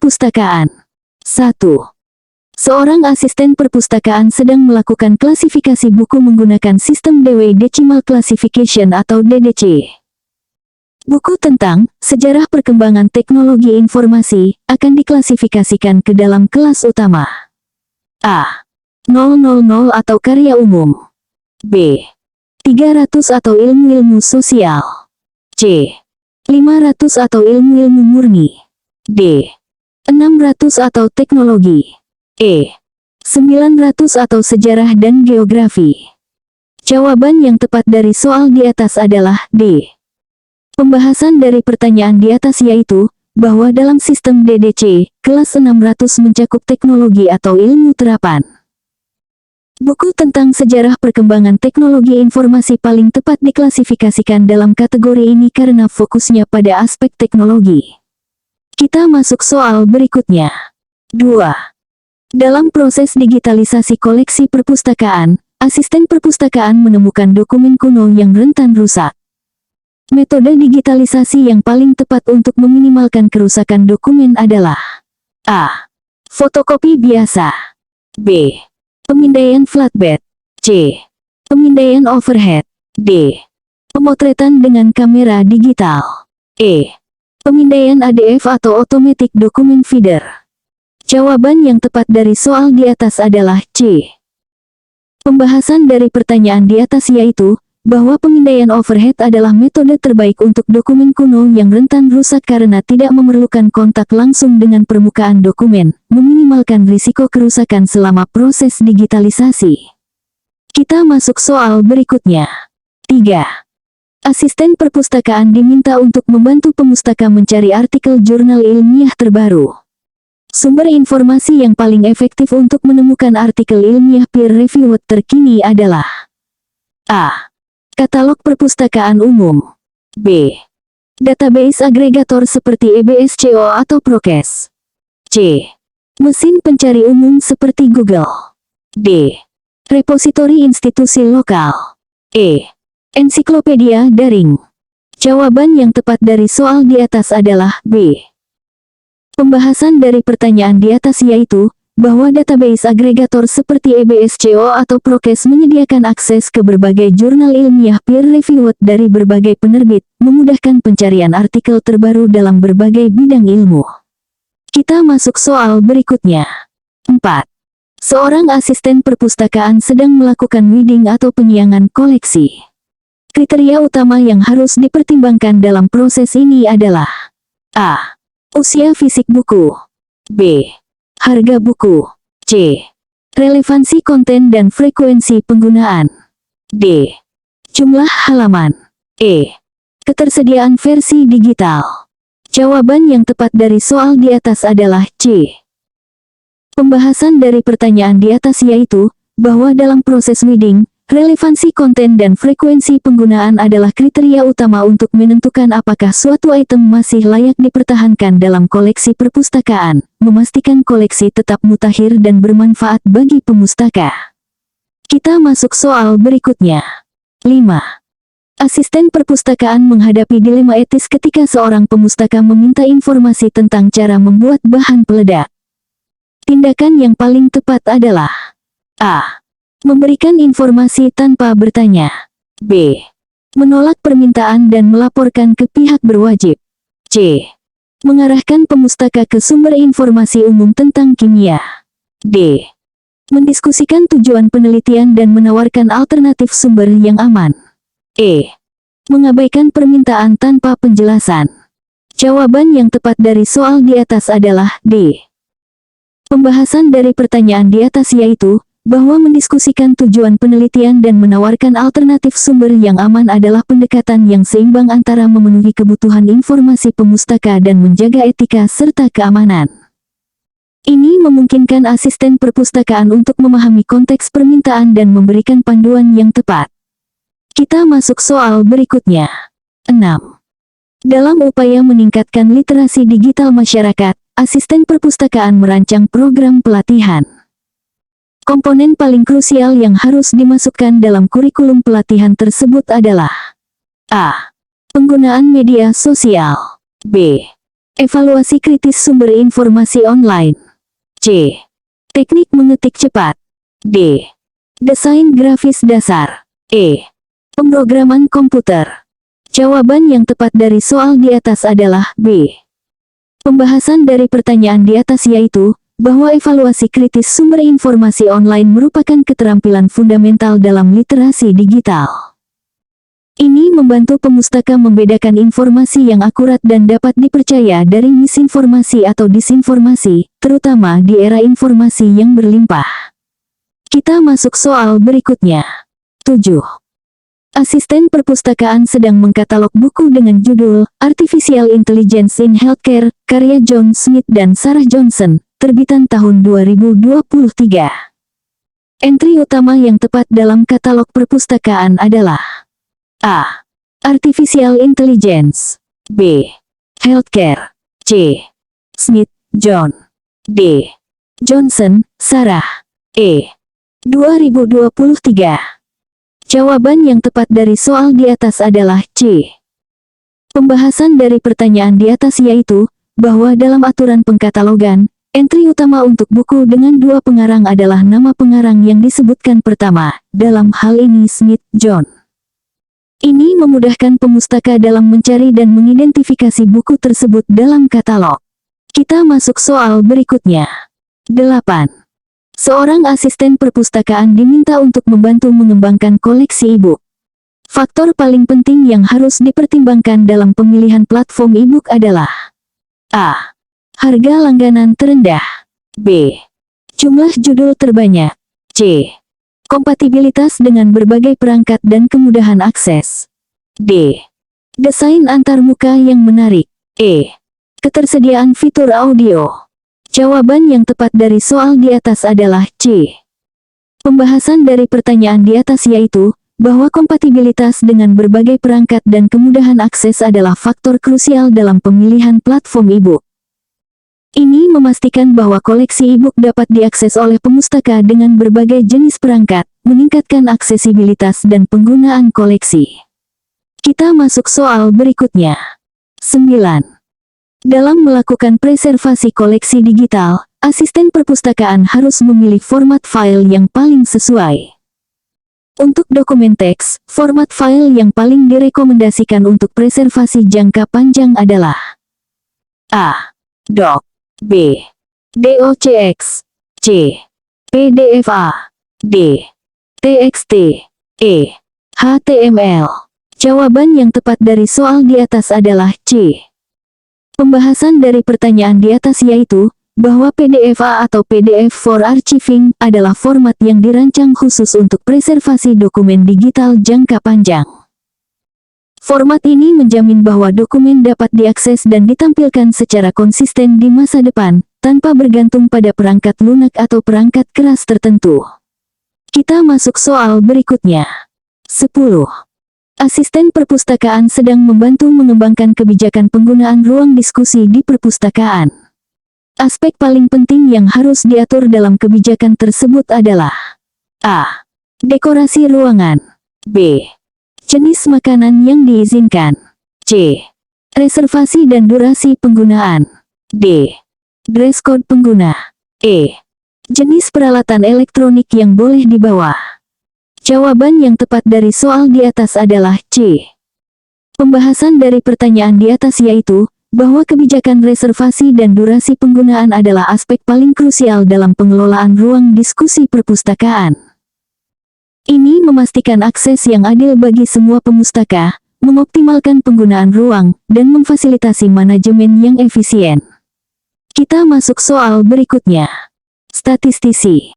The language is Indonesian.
perpustakaan. 1. Seorang asisten perpustakaan sedang melakukan klasifikasi buku menggunakan sistem Dewey Decimal Classification atau DDC. Buku tentang sejarah perkembangan teknologi informasi akan diklasifikasikan ke dalam kelas utama. A. 000 atau karya umum. B. 300 atau ilmu-ilmu sosial. C. 500 atau ilmu-ilmu murni. D. 600 atau teknologi. E. 900 atau sejarah dan geografi. Jawaban yang tepat dari soal di atas adalah D. Pembahasan dari pertanyaan di atas yaitu, bahwa dalam sistem DDC, kelas 600 mencakup teknologi atau ilmu terapan. Buku tentang sejarah perkembangan teknologi informasi paling tepat diklasifikasikan dalam kategori ini karena fokusnya pada aspek teknologi. Kita masuk soal berikutnya. 2. Dalam proses digitalisasi koleksi perpustakaan, asisten perpustakaan menemukan dokumen kuno yang rentan rusak. Metode digitalisasi yang paling tepat untuk meminimalkan kerusakan dokumen adalah A. Fotokopi biasa. B. Pemindaian flatbed. C. Pemindaian overhead. D. Pemotretan dengan kamera digital. E. Pemindaian ADF atau Automatic Document Feeder. Jawaban yang tepat dari soal di atas adalah C. Pembahasan dari pertanyaan di atas yaitu, bahwa pemindaian overhead adalah metode terbaik untuk dokumen kuno yang rentan rusak karena tidak memerlukan kontak langsung dengan permukaan dokumen, meminimalkan risiko kerusakan selama proses digitalisasi. Kita masuk soal berikutnya. 3. Asisten perpustakaan diminta untuk membantu pemustaka mencari artikel jurnal ilmiah terbaru. Sumber informasi yang paling efektif untuk menemukan artikel ilmiah peer-reviewed terkini adalah A. Katalog perpustakaan umum. B. Database agregator seperti EBSCO atau Prokes. C. Mesin pencari umum seperti Google. D. Repositori institusi lokal. E. Ensiklopedia daring. Jawaban yang tepat dari soal di atas adalah B. Pembahasan dari pertanyaan di atas yaitu, bahwa database agregator seperti EBSCO atau Prokes menyediakan akses ke berbagai jurnal ilmiah peer-reviewed dari berbagai penerbit, memudahkan pencarian artikel terbaru dalam berbagai bidang ilmu. Kita masuk soal berikutnya. 4. Seorang asisten perpustakaan sedang melakukan weeding atau penyiangan koleksi. Kriteria utama yang harus dipertimbangkan dalam proses ini adalah A. Usia fisik buku. B. Harga buku. C. Relevansi konten dan frekuensi penggunaan. D. Jumlah halaman. E. Ketersediaan versi digital. Jawaban yang tepat dari soal di atas adalah C. Pembahasan dari pertanyaan di atas yaitu, bahwa dalam proses weeding, relevansi konten dan frekuensi penggunaan adalah kriteria utama untuk menentukan apakah suatu item masih layak dipertahankan dalam koleksi perpustakaan, memastikan koleksi tetap mutakhir dan bermanfaat bagi pemustaka. Kita masuk soal berikutnya. 5. Asisten perpustakaan menghadapi dilema etis ketika seorang pemustaka meminta informasi tentang cara membuat bahan peledak. Tindakan yang paling tepat adalah A. Memberikan informasi tanpa bertanya. B. Menolak permintaan dan melaporkan ke pihak berwajib. C. Mengarahkan pemustaka ke sumber informasi umum tentang kimia. D. Mendiskusikan tujuan penelitian dan menawarkan alternatif sumber yang aman. E. Mengabaikan permintaan tanpa penjelasan. Jawaban yang tepat dari soal di atas adalah D. Pembahasan dari pertanyaan di atas yaitu, bahwa mendiskusikan tujuan penelitian dan menawarkan alternatif sumber yang aman adalah pendekatan yang seimbang antara memenuhi kebutuhan informasi pemustaka dan menjaga etika serta keamanan. Ini memungkinkan asisten perpustakaan untuk memahami konteks permintaan dan memberikan panduan yang tepat. Kita masuk soal berikutnya. 6. Dalam upaya meningkatkan literasi digital masyarakat, asisten perpustakaan merancang program pelatihan. Komponen paling krusial yang harus dimasukkan dalam kurikulum pelatihan tersebut adalah A. Penggunaan media sosial. B. Evaluasi kritis sumber informasi online. C. Teknik mengetik cepat. D. Desain grafis dasar. E. Pemrograman komputer. Jawaban yang tepat dari soal di atas adalah B. Pembahasan dari pertanyaan di atas yaitu, bahwa evaluasi kritis sumber informasi online merupakan keterampilan fundamental dalam literasi digital. Ini membantu pemustaka membedakan informasi yang akurat dan dapat dipercaya dari misinformasi atau disinformasi, terutama di era informasi yang berlimpah. Kita masuk soal berikutnya. 7. Asisten perpustakaan sedang mengkatalog buku dengan judul Artificial Intelligence in Healthcare, karya John Smith dan Sarah Johnson, terbitan tahun 2023. Entry utama yang tepat dalam katalog perpustakaan adalah A. Artificial Intelligence. B. Healthcare. C. Smith, John. D. Johnson, Sarah. E. 2023. Jawaban yang tepat dari soal di atas adalah C. Pembahasan dari pertanyaan di atas yaitu, bahwa dalam aturan pengkatalogan, entry utama untuk buku dengan dua pengarang adalah nama pengarang yang disebutkan pertama, dalam hal ini Smith, John. Ini memudahkan pemustaka dalam mencari dan mengidentifikasi buku tersebut dalam katalog. Kita masuk soal berikutnya. 8. Seorang asisten perpustakaan diminta untuk membantu mengembangkan koleksi e-book. Faktor paling penting yang harus dipertimbangkan dalam pemilihan platform e-book adalah A. Harga langganan terendah. B. Jumlah judul terbanyak. C. Kompatibilitas dengan berbagai perangkat dan kemudahan akses. D. Desain antarmuka yang menarik. E. Ketersediaan fitur audio. Jawaban yang tepat dari soal di atas adalah C. Pembahasan dari pertanyaan di atas yaitu, bahwa kompatibilitas dengan berbagai perangkat dan kemudahan akses adalah faktor krusial dalam pemilihan platform e-book. Ini memastikan bahwa koleksi e-book dapat diakses oleh pemustaka dengan berbagai jenis perangkat, meningkatkan aksesibilitas dan penggunaan koleksi. Kita masuk soal berikutnya. 9. Dalam melakukan preservasi koleksi digital, asisten perpustakaan harus memilih format file yang paling sesuai. Untuk dokumen teks, format file yang paling direkomendasikan untuk preservasi jangka panjang adalah A. Doc. B. DOCX. C. PDFA. D. TXT. E. HTML. Jawaban yang tepat dari soal di atas adalah C. Pembahasan dari pertanyaan di atas yaitu, bahwa PDFA atau PDF for Archiving adalah format yang dirancang khusus untuk preservasi dokumen digital jangka panjang. Format ini menjamin bahwa dokumen dapat diakses dan ditampilkan secara konsisten di masa depan, tanpa bergantung pada perangkat lunak atau perangkat keras tertentu. Kita masuk soal berikutnya. 10. Asisten perpustakaan sedang membantu mengembangkan kebijakan penggunaan ruang diskusi di perpustakaan. Aspek paling penting yang harus diatur dalam kebijakan tersebut adalah A. Dekorasi ruangan. B. Jenis makanan yang diizinkan. C. Reservasi dan durasi penggunaan. D. Dress code pengguna. E. Jenis peralatan elektronik yang boleh dibawa. Jawaban yang tepat dari soal di atas adalah C. Pembahasan dari pertanyaan di atas yaitu, bahwa kebijakan reservasi dan durasi penggunaan adalah aspek paling krusial dalam pengelolaan ruang diskusi perpustakaan. Ini memastikan akses yang adil bagi semua pemustaka, mengoptimalkan penggunaan ruang, dan memfasilitasi manajemen yang efisien. Kita masuk soal berikutnya. Statistisi.